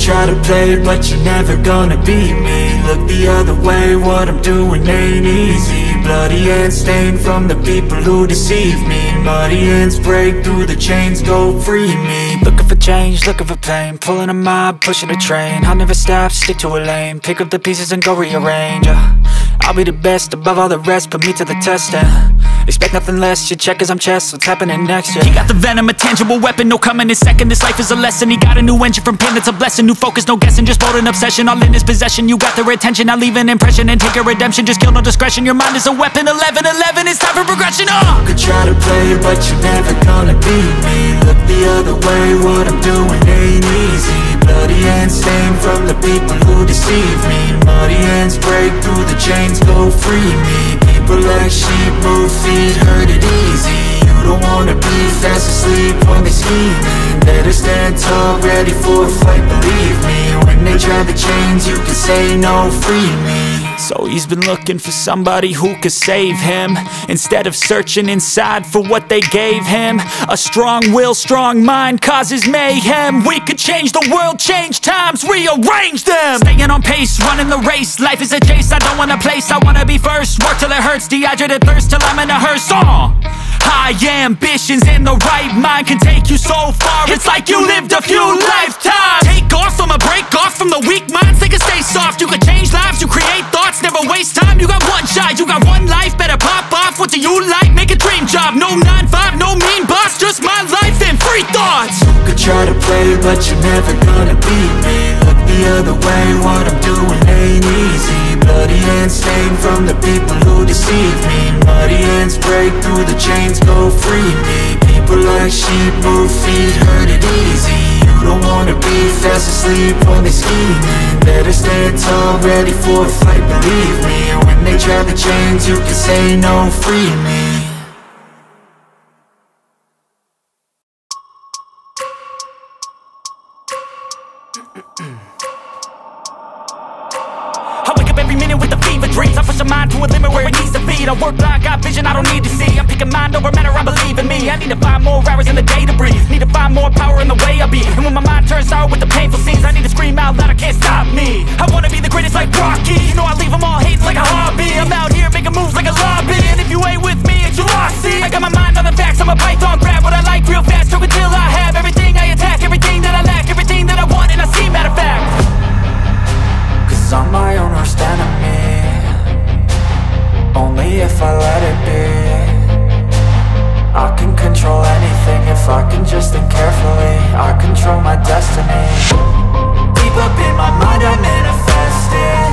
try to play, but you're never gonna beat me. Look the other way, what I'm doing ain't easy. Bloody hands stained from the people who deceive me. Muddy hands break through the chains, go free me. Looking for change, looking for pain, pulling a mob, pushing a train. I'll never stop, stick to a lane, pick up the pieces and go rearrange. I'll be the best above all the rest, put me to the test and expect nothing less. You check as I'm chess, what's happening next? Yeah. He got the venom, a tangible weapon, no coming in second. This life is a lesson, he got a new engine from pain, that's a blessing. New focus, no guessing, just bold and obsession, all in his possession. You got their attention, I leave an impression and take a redemption. Just kill, no discretion, your mind is a weapon. 11-11, it's time for progression. You could try to play, but you're never gonna beat me. Look the other way, what I'm doing ain't easy. Bloody hands stained from the people who deceive me. Muddy hands break through the chains, go free me. People like sheep move feet, hurt it easy. You don't wanna be fast asleep when they scheming. Better stand tall, ready for a fight, believe me. When they try the chains, you can say no, free me. So he's been looking for somebody who could save him, instead of searching inside for what they gave him. A strong will, strong mind causes mayhem. We could change the world, change times, rearrange them. Staying on pace, running the race. Life is a chase, I don't want a place, I wanna be first. Work till it hurts, dehydrated thirst till I'm in a hearse. High ambitions and the right mind can take you so far. It's like you lived a few lifetimes. Take off, I'ma break off from the weak minds. They can stay soft, you can change lives, you create thoughts, never waste time. You got one shot, you got one life, better pop off. What do you like? Make a dream job. No 9-5, no mean boss, just my life and free thoughts. You could try to play, but you're never gonna beat me. Look the other way, what I'm doing ain't easy. Bloody hands stained from the people who deceive me. Muddy hands break through the chains, go free me. People like sheep move feet, hurt it easy. You don't wanna be fast asleep when they scheming. Better stand tall, ready for a fight, believe me. When they try the chains, you can say no, free me. I wake up every minute with the fever dreams. I push my mind to a limit where it needs to be. I work blind, got vision I don't need to see. I'm picking mind over matter, I believe in me. I need to find more hours in the day to breathe. Need to find more power in the way I be. And when my mind turns sour with the painful scenes, I need to scream out loud, I can't stop me. I wanna be the greatest like Rocky. You know I leave them all hating like a hobby. I'm out here making moves like a lobby. And if you ain't with me, it's your loss. See, I got my mind on the facts, I'm a python, grab what I like real fast. Choke until I have everything I attack, everything that I lack, everything that I want, and I see, matter of fact. Cause I'm my own worst enemy, only if I let it be. I can control anything if I can just think carefully. I control my destiny. Deep up in my mind I manifest it.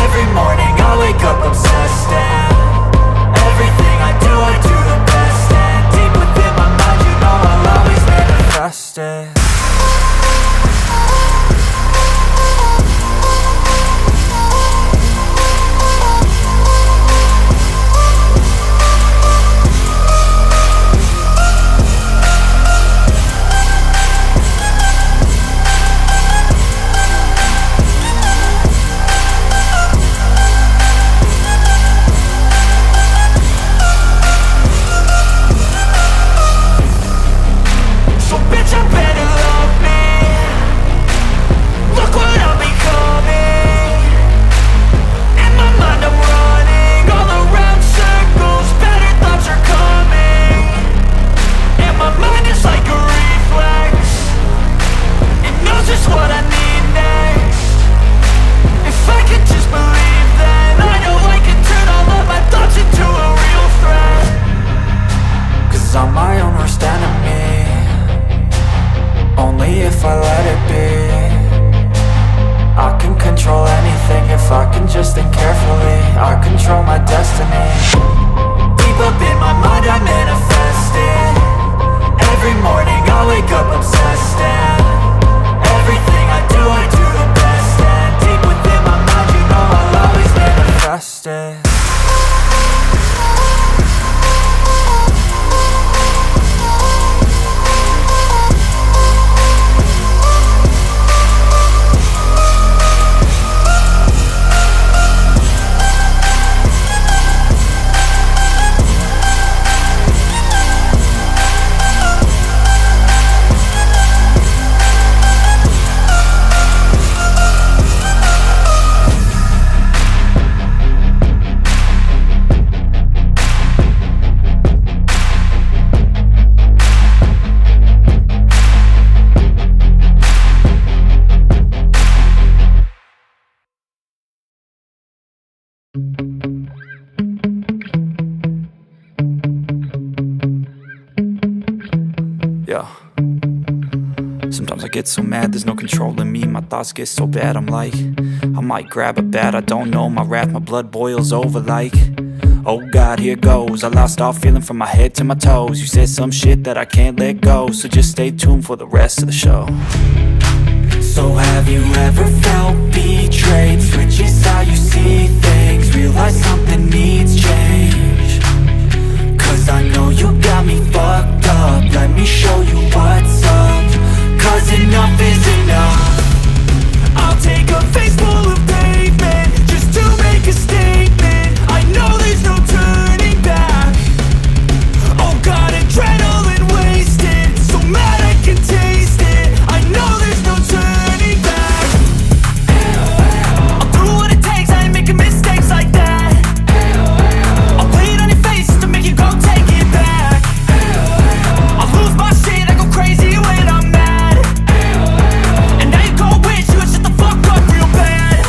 Every morning I wake up, I'm Yeah. Sometimes I get so mad, there's no controlling me. My thoughts get so bad, I'm like, I might grab a bat, I don't know. My wrath, my blood boils over like, oh God, here goes. I lost all feeling from my head to my toes. You said some shit that I can't let go, so just stay tuned for the rest of the show. So have you ever felt betrayed? Switches how you see things, realize something needs change. Cause I know you got me fucked up, let me show you what's up. Cause enough is enough. I'll take a face full of pavement just to make a statement. I know there's no turning back. Oh God, adrenaline wasted, so mad I can taste it. I know there's no turning back. I'll do what it takes, I ain't making mistakes like that. I'll play it on your face to make you go take it back. I'll lose my shit, I go crazy when I'm mad. And now you gon' wish you would shut the fuck up real bad.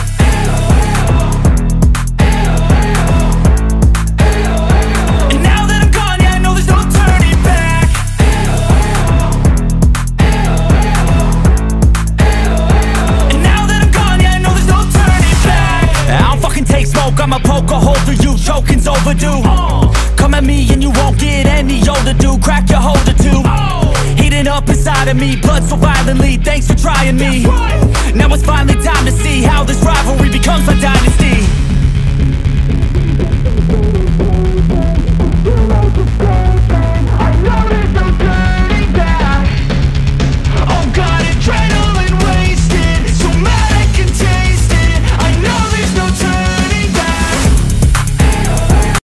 And now that I'm gone, yeah, I know there's no turning back. And now that I'm gone, yeah, I know there's no turning back. I don't fucking take smoke, I'ma poke a hole through you, choking's overdue. Come at me and you won't get any older, dude, crack your holder too. Heating up inside of me, blood so violently, thanks for trying me.